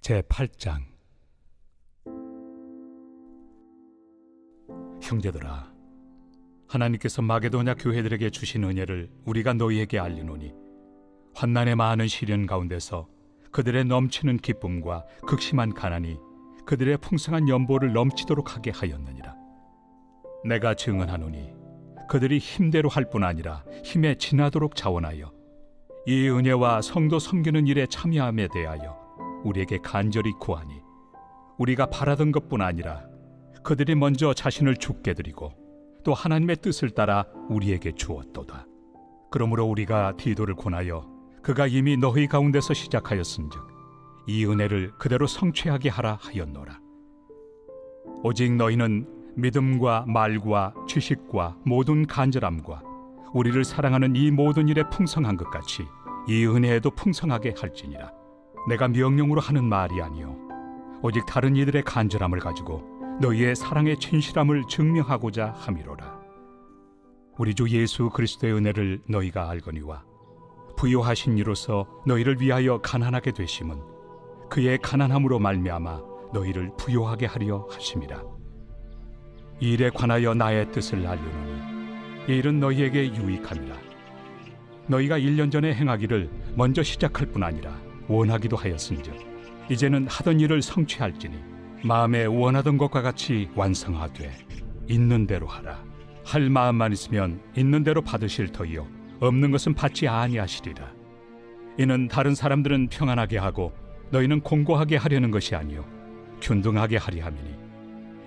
제8장. 형제들아, 하나님께서 마게도냐 교회들에게 주신 은혜를 우리가 너희에게 알리노니, 환난의 많은 시련 가운데서 그들의 넘치는 기쁨과 극심한 가난이 그들의 풍성한 연보를 넘치도록 하게 하였느니라. 내가 증언하노니 그들이 힘대로 할 뿐 아니라 힘에 지나도록 자원하여 이 은혜와 성도 섬기는 일에 참여함에 대하여 우리에게 간절히 구하니, 우리가 바라던 것뿐 아니라 그들이 먼저 자신을 죽게 드리고 또 하나님의 뜻을 따라 우리에게 주었도다. 그러므로 우리가 디도를 권하여 그가 이미 너희 가운데서 시작하였은즉 이 은혜를 그대로 성취하게 하라 하였노라. 오직 너희는 믿음과 말과 지식과 모든 간절함과 우리를 사랑하는 이 모든 일에 풍성한 것 같이 이 은혜에도 풍성하게 할지니라. 내가 명령으로 하는 말이 아니요 오직 다른 이들의 간절함을 가지고 너희의 사랑의 진실함을 증명하고자 함이로라. 우리 주 예수 그리스도의 은혜를 너희가 알거니와 부요하신 이로서 너희를 위하여 가난하게 되심은 그의 가난함으로 말미암아 너희를 부요하게 하려 하심이라. 이 일에 관하여 나의 뜻을 알려노니 이 일은 너희에게 유익함이라. 너희가 1년 전에 행하기를 먼저 시작할 뿐 아니라 원하기도 하였은즉 이제는 하던 일을 성취할지니 마음에 원하던 것과 같이 완성하되 있는 대로 하라. 할 마음만 있으면 있는 대로 받으실 터이요 없는 것은 받지 아니하시리라. 이는 다른 사람들은 평안하게 하고 너희는 공고하게 하려는 것이 아니요 균등하게 하려 함이니,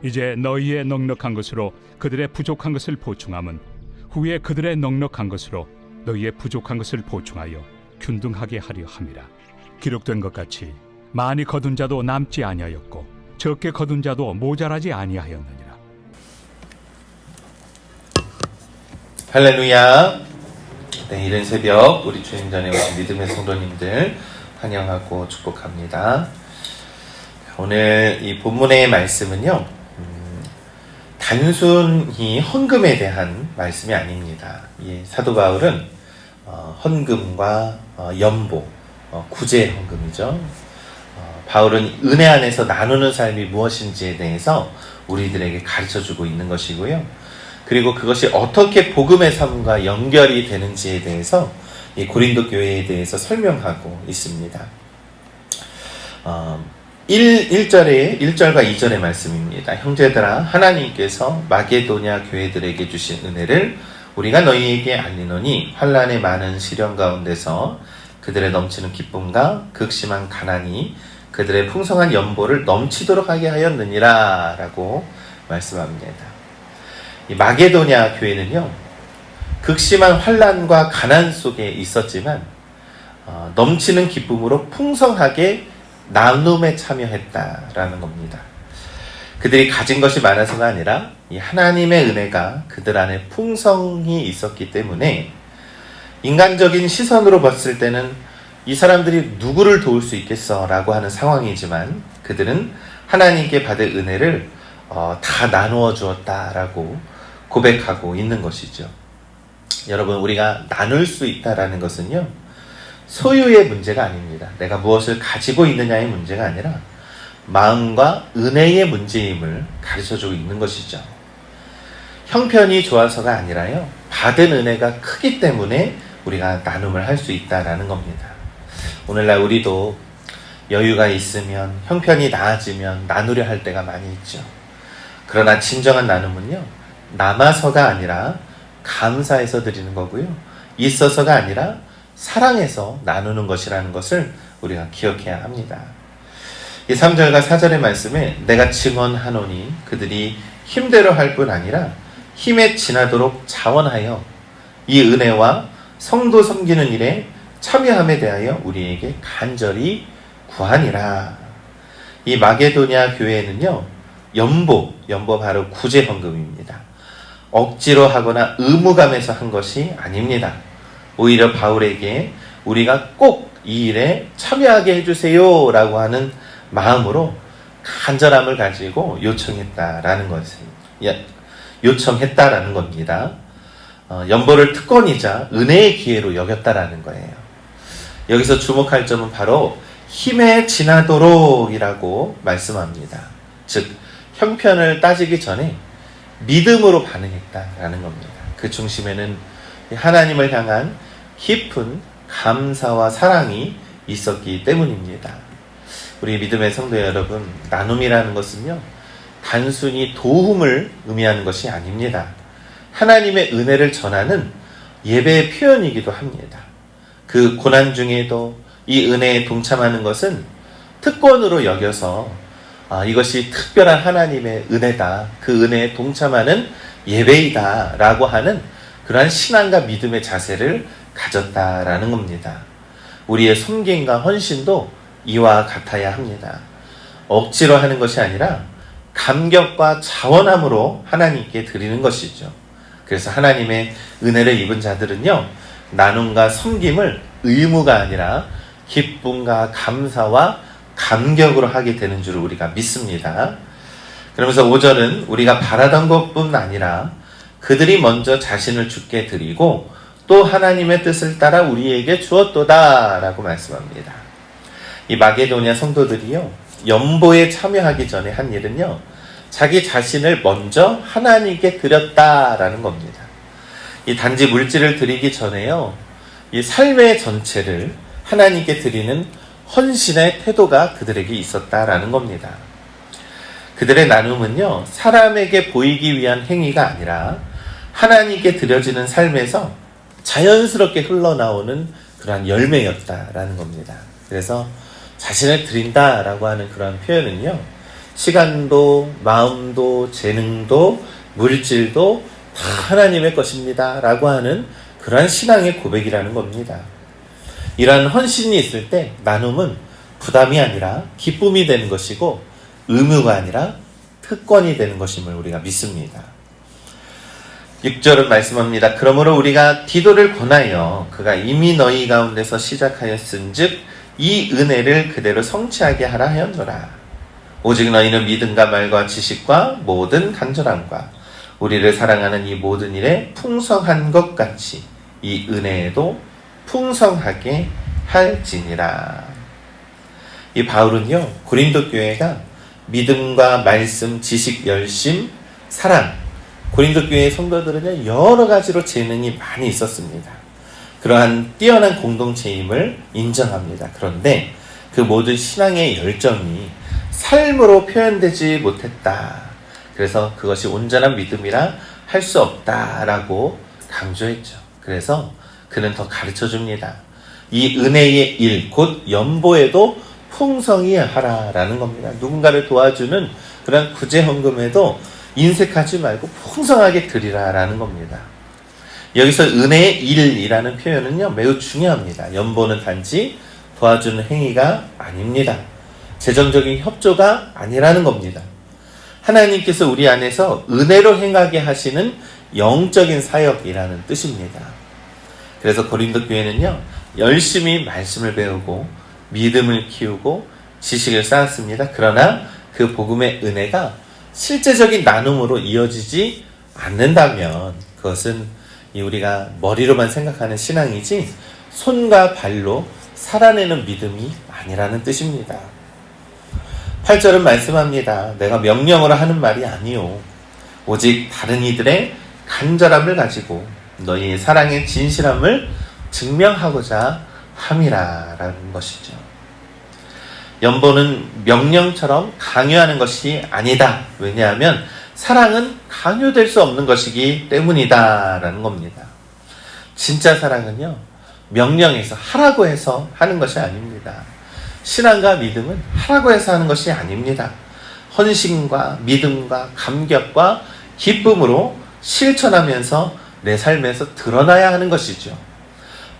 이제 너희의 넉넉한 것으로 그들의 부족한 것을 보충함은 후에 그들의 넉넉한 것으로 너희의 부족한 것을 보충하여 균등하게 하려 함이라. 기록된 것 같이 많이 거둔 자도 남지 아니하였고 적게 거둔 자도 모자라지 아니하였느니라. 할렐루야. 네, 이른 새벽 우리 주님 전에 오신 믿음의 성도님들 환영하고 축복합니다. 오늘 이 본문의 말씀은요, 단순히 헌금에 대한 말씀이 아닙니다. 이 사도 바울은 헌금과 연보, 구제 헌금이죠. 바울은 은혜 안에서 나누는 삶이 무엇인지에 대해서 우리들에게 가르쳐주고 있는 것이고요. 그리고 그것이 어떻게 복음의 삶과 연결이 되는지에 대해서 이 고린도 교회에 대해서 설명하고 있습니다. 1절과 2절의 말씀입니다. 형제들아, 하나님께서 마게도냐 교회들에게 주신 은혜를 우리가 너희에게 알리노니 환난의 많은 시련 가운데서 그들의 넘치는 기쁨과 극심한 가난이 그들의 풍성한 연보를 넘치도록 하게 하였느니라 라고 말씀합니다. 이 마게도냐 교회는요, 극심한 환난과 가난 속에 있었지만 넘치는 기쁨으로 풍성하게 나눔에 참여했다라는 겁니다. 그들이 가진 것이 많아서가 아니라 이 하나님의 은혜가 그들 안에 풍성히 있었기 때문에 인간적인 시선으로 봤을 때는 이 사람들이 누구를 도울 수 있겠어 라고 하는 상황이지만 그들은 하나님께 받은 은혜를 다 나누어 주었다라고 고백하고 있는 것이죠. 여러분, 우리가 나눌 수 있다라는 것은요, 소유의 문제가 아닙니다. 내가 무엇을 가지고 있느냐의 문제가 아니라 마음과 은혜의 문제임을 가르쳐주고 있는 것이죠. 형편이 좋아서가 아니라요, 받은 은혜가 크기 때문에 우리가 나눔을 할 수 있다라는 겁니다. 오늘날 우리도 여유가 있으면, 형편이 나아지면 나누려 할 때가 많이 있죠. 그러나 진정한 나눔은요, 남아서가 아니라 감사해서 드리는 거고요, 있어서가 아니라 사랑해서 나누는 것이라는 것을 우리가 기억해야 합니다. 이 3절과 4절의 말씀에 내가 증언하노니 그들이 힘대로 할 뿐 아니라 힘에 지나도록 자원하여 이 은혜와 성도 섬기는 일에 참여함에 대하여 우리에게 간절히 구하니라. 이 마게도냐 교회에는요, 연보 바로 구제 헌금입니다. 억지로 하거나 의무감에서 한 것이 아닙니다. 오히려 바울에게 우리가 꼭 이 일에 참여하게 해주세요 라고 하는 마음으로 간절함을 가지고 요청했다라는 겁니다. 연보를 특권이자 은혜의 기회로 여겼다라는 거예요. 여기서 주목할 점은 바로 힘에 지나도록이라고 말씀합니다. 즉 형편을 따지기 전에 믿음으로 반응했다라는 겁니다. 그 중심에는 하나님을 향한 깊은 감사와 사랑이 있었기 때문입니다. 우리 믿음의 성도 여러분, 나눔이라는 것은요, 단순히 도움을 의미하는 것이 아닙니다. 하나님의 은혜를 전하는 예배의 표현이기도 합니다. 그 고난 중에도 이 은혜에 동참하는 것은 특권으로 여겨서 이것이 특별한 하나님의 은혜다, 그 은혜에 동참하는 예배이다 라고 하는 그러한 신앙과 믿음의 자세를 가졌다라는 겁니다. 우리의 섬김과 헌신도 이와 같아야 합니다. 억지로 하는 것이 아니라 감격과 자원함으로 하나님께 드리는 것이죠. 그래서 하나님의 은혜를 입은 자들은요, 나눔과 섬김을 의무가 아니라 기쁨과 감사와 감격으로 하게 되는 줄 우리가 믿습니다. 그러면서 5절은 우리가 바라던 것뿐 아니라 그들이 먼저 자신을 주께 드리고 또 하나님의 뜻을 따라 우리에게 주었도다 라고 말씀합니다. 이 마게도냐 성도들이요, 연보에 참여하기 전에 한 일은요, 자기 자신을 먼저 하나님께 드렸다라는 겁니다. 이 단지 물질을 드리기 전에요, 이 삶의 전체를 하나님께 드리는 헌신의 태도가 그들에게 있었다라는 겁니다. 그들의 나눔은요, 사람에게 보이기 위한 행위가 아니라 하나님께 드려지는 삶에서 자연스럽게 흘러나오는 그러한 열매였다라는 겁니다. 그래서 자신을 드린다라고 하는 그러한 표현은요, 시간도 마음도 재능도 물질도 다 하나님의 것입니다 라고 하는 그러한 신앙의 고백이라는 겁니다. 이러한 헌신이 있을 때 나눔은 부담이 아니라 기쁨이 되는 것이고 의무가 아니라 특권이 되는 것임을 우리가 믿습니다. 6절은 말씀합니다. 그러므로 우리가 디도를 권하여 그가 이미 너희 가운데서 시작하였은즉 이 은혜를 그대로 성취하게 하라 하였노라. 오직 너희는 믿음과 말과 지식과 모든 간절함과 우리를 사랑하는 이 모든 일에 풍성한 것 같이 이 은혜에도 풍성하게 할지니라. 이 바울은요, 고린도 교회가 믿음과 말씀, 지식, 열심, 사랑, 고린도 교회의 성도들은요, 여러 가지로 재능이 많이 있었습니다. 그러한 뛰어난 공동체임을 인정합니다. 그런데 그 모든 신앙의 열정이 삶으로 표현되지 못했다. 그래서 그것이 온전한 믿음이라 할 수 없다라고 강조했죠. 그래서 그는 더 가르쳐 줍니다. 이 은혜의 일, 곧 연보에도 풍성히 하라라는 겁니다. 누군가를 도와주는 그런 구제헌금에도 인색하지 말고 풍성하게 드리라라는 겁니다. 여기서 은혜의 일이라는 표현은요, 매우 중요합니다. 연보는 단지 도와주는 행위가 아닙니다. 재정적인 협조가 아니라는 겁니다. 하나님께서 우리 안에서 은혜로 행하게 하시는 영적인 사역이라는 뜻입니다. 그래서 고린도 교회는요, 열심히 말씀을 배우고 믿음을 키우고 지식을 쌓았습니다. 그러나 그 복음의 은혜가 실제적인 나눔으로 이어지지 않는다면 그것은 우리가 머리로만 생각하는 신앙이지 손과 발로 살아내는 믿음이 아니라는 뜻입니다. 8절은 말씀합니다. 내가 명령으로 하는 말이 아니요 오직 다른 이들의 간절함을 가지고 너희의 사랑의 진실함을 증명하고자 함이라라는 것이죠. 연보는 명령처럼 강요하는 것이 아니다. 왜냐하면 사랑은 강요될 수 없는 것이기 때문이다 라는 겁니다. 진짜 사랑은요, 명령해서 하라고 해서 하는 것이 아닙니다. 신앙과 믿음은 하라고 해서 하는 것이 아닙니다. 헌신과 믿음과 감격과 기쁨으로 실천하면서 내 삶에서 드러나야 하는 것이죠.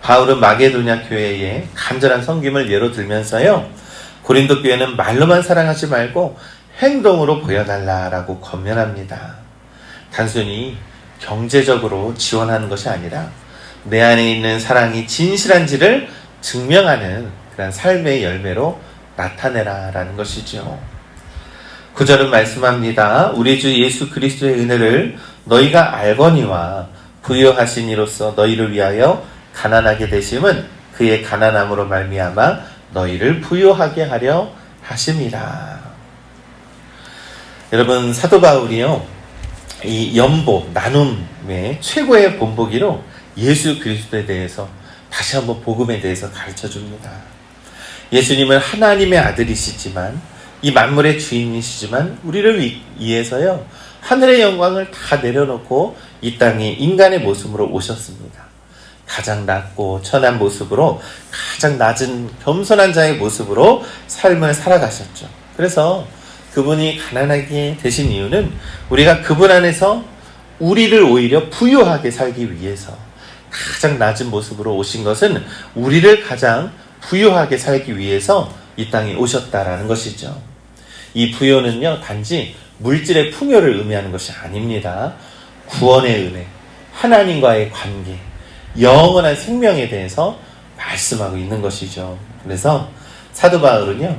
바울은 마게도냐 교회의 간절한 섬김을 예로 들면서요, 고린도 교회는 말로만 사랑하지 말고 행동으로 보여달라라고 권면합니다. 단순히 경제적으로 지원하는 것이 아니라 내 안에 있는 사랑이 진실한지를 증명하는 그런 삶의 열매로 나타내라라는 것이죠. 9절은 말씀합니다. 우리 주 예수 그리스도의 은혜를 너희가 알거니와 부요하신 이로써 너희를 위하여 가난하게 되심은 그의 가난함으로 말미암아 너희를 부유하게 하려 하심이라. 여러분, 사도 바울이요, 이 연보, 나눔의 최고의 본보기로 예수 그리스도에 대해서 다시 한번 복음에 대해서 가르쳐 줍니다. 예수님은 하나님의 아들이시지만, 이 만물의 주인이시지만 우리를 위해서요, 하늘의 영광을 다 내려놓고 이 땅에 인간의 모습으로 오셨습니다. 가장 낮고 천한 모습으로, 가장 낮은 겸손한 자의 모습으로 삶을 살아가셨죠. 그래서 그분이 가난하게 되신 이유는 우리가 그분 안에서 우리를 오히려 부유하게 살기 위해서, 가장 낮은 모습으로 오신 것은 우리를 가장 부유하게 살기 위해서 이 땅에 오셨다라는 것이죠. 이 부요는요, 단지 물질의 풍요를 의미하는 것이 아닙니다. 구원의 은혜, 하나님과의 관계, 영원한 생명에 대해서 말씀하고 있는 것이죠. 그래서 사도 바울은요,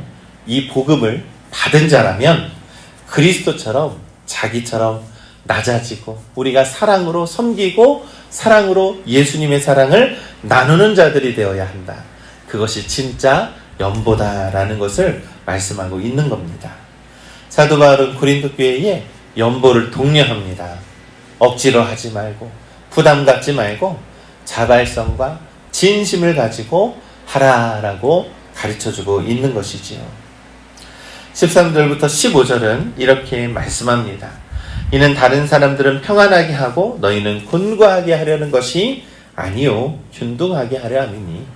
이 복음을 받은 자라면 그리스도처럼, 자기처럼 낮아지고 우리가 사랑으로 섬기고 사랑으로 예수님의 사랑을 나누는 자들이 되어야 한다. 그것이 진짜 연보다라는 것을 말씀하고 있는 겁니다. 사도 바울은 고린도 교회에 연보를 독려합니다. 억지로 하지 말고, 부담 갖지 말고 자발성과 진심을 가지고 하라라고 가르쳐주고 있는 것이지요. 13절부터 15절은 이렇게 말씀합니다. 이는 다른 사람들은 평안하게 하고 너희는 곤고하게 하려는 것이 아니요 균등하게 하려 함이니,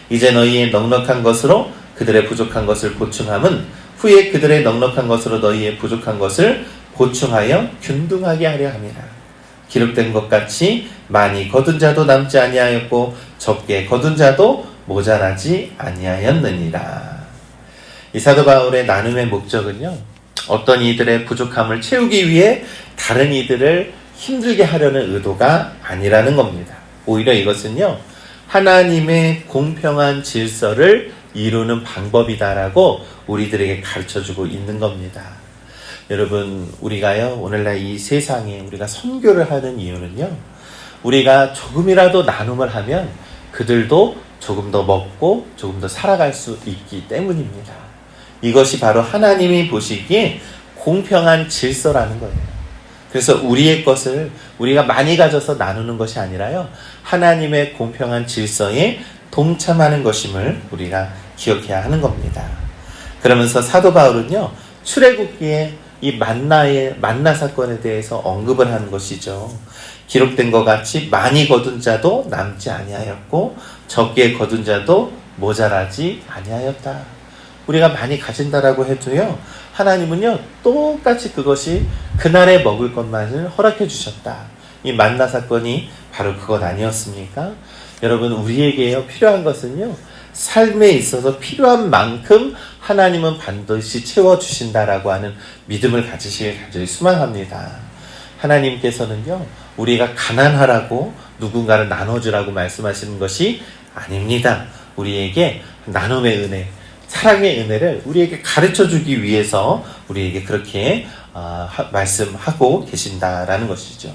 이제 너희의 넉넉한 것으로 그들의 부족한 것을 보충함은 후에 그들의 넉넉한 것으로 너희의 부족한 것을 보충하여 균등하게 하려 함이라. 기록된 것 같이 많이 거둔 자도 남지 아니하였고 적게 거둔 자도 모자라지 아니하였느니라. 이 사도 바울의 나눔의 목적은요, 어떤 이들의 부족함을 채우기 위해 다른 이들을 힘들게 하려는 의도가 아니라는 겁니다. 오히려 이것은요, 하나님의 공평한 질서를 이루는 방법이다라고 우리들에게 가르쳐주고 있는 겁니다. 여러분, 우리가요, 오늘날 이 세상에 우리가 선교를 하는 이유는요, 우리가 조금이라도 나눔을 하면 그들도 조금 더 먹고 조금 더 살아갈 수 있기 때문입니다. 이것이 바로 하나님이 보시기에 공평한 질서라는 거예요. 그래서 우리의 것을 우리가 많이 가져서 나누는 것이 아니라요, 하나님의 공평한 질서에 동참하는 것임을 우리가 기억해야 하는 겁니다. 그러면서 사도 바울은요, 출애굽기에 이 만나 사건에 대해서 언급을 하는 것이죠. 기록된 것 같이 많이 거둔 자도 남지 아니하였고 적게 거둔 자도 모자라지 아니하였다. 우리가 많이 가진다라고 해도요, 하나님은요, 똑같이 그것이 그날에 먹을 것만을 허락해 주셨다. 이 만나 사건이 바로 그것 아니었습니까? 여러분, 우리에게요, 필요한 것은요, 삶에 있어서 필요한 만큼 하나님은 반드시 채워주신다라고 하는 믿음을 가지시길 간절히 소망합니다. 하나님께서는요, 우리가 가난하라고 누군가를 나눠주라고 말씀하시는 것이 아닙니다. 우리에게 나눔의 은혜, 사랑의 은혜를 우리에게 가르쳐주기 위해서 우리에게 그렇게 말씀하고 계신다라는 것이죠.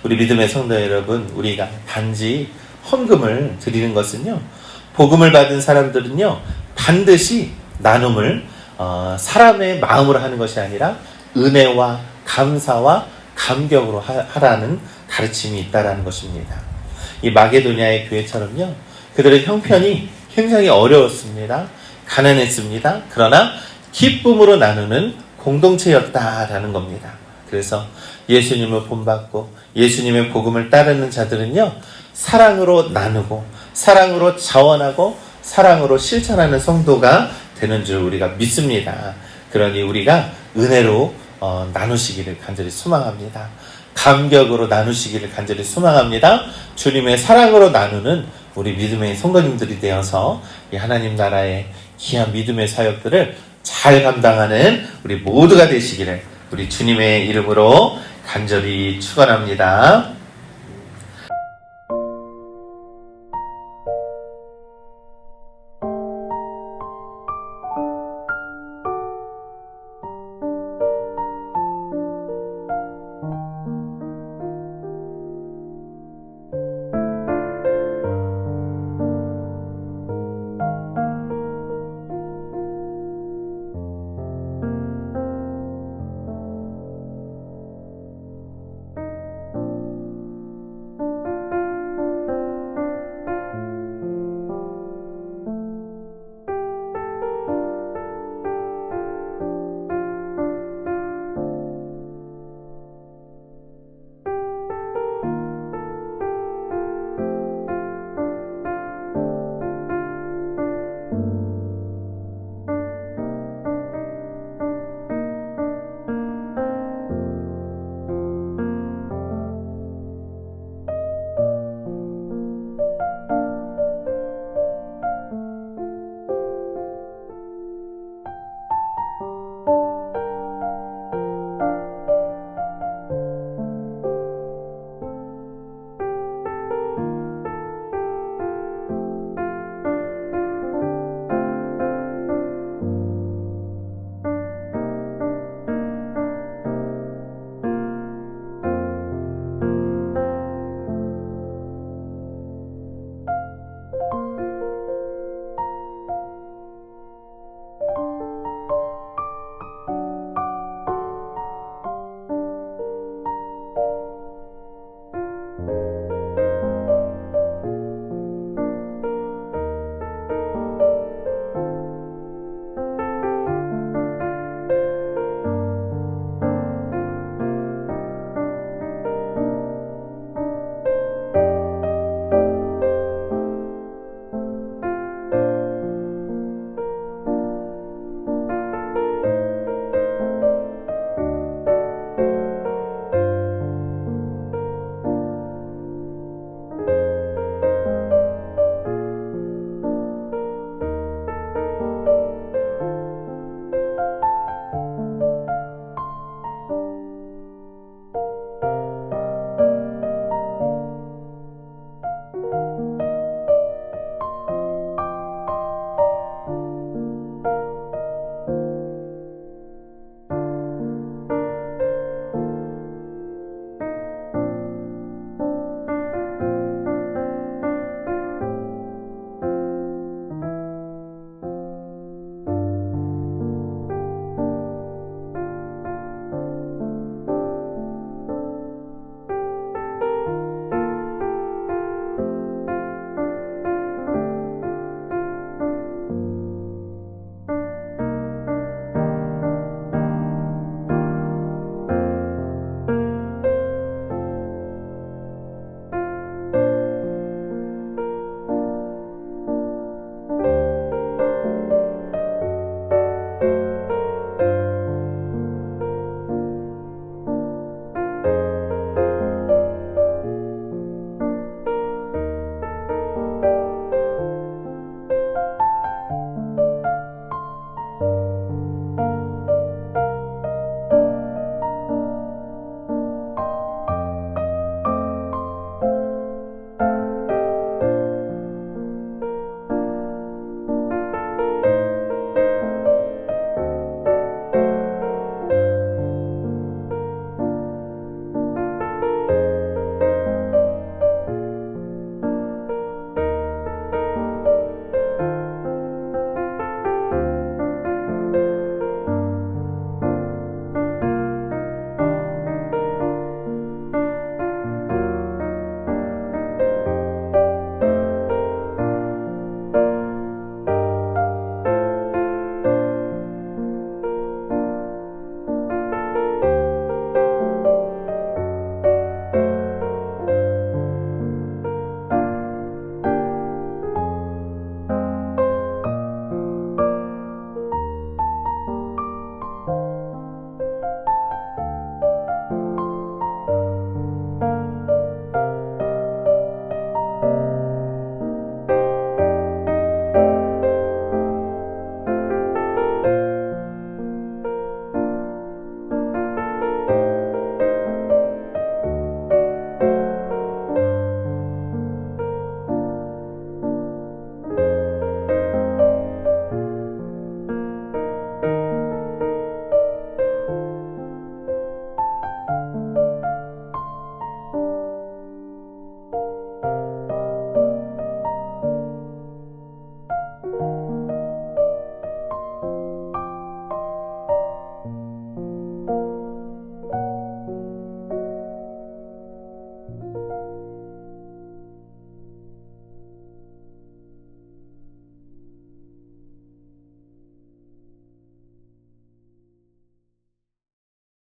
우리 믿음의 성도 여러분, 우리가 단지 헌금을 드리는 것은요, 복음을 받은 사람들은요, 반드시 나눔을 사람의 마음으로 하는 것이 아니라 은혜와 감사와 감격으로 하라는 가르침이 있다라는 것입니다. 이 마게도냐의 교회처럼요, 그들의 형편이 굉장히 어려웠습니다. 가난했습니다. 그러나 기쁨으로 나누는 공동체였다라는 겁니다. 그래서 예수님을 본받고 예수님의 복음을 따르는 자들은요, 사랑으로 나누고 사랑으로 자원하고 사랑으로 실천하는 성도가 되는 줄 우리가 믿습니다. 그러니 우리가 은혜로 나누시기를 간절히 소망합니다. 감격으로 나누시기를 간절히 소망합니다. 주님의 사랑으로 나누는 우리 믿음의 성도님들이 되어서 이 하나님 나라의 귀한 믿음의 사역들을 잘 감당하는 우리 모두가 되시기를 우리 주님의 이름으로 간절히 축원합니다.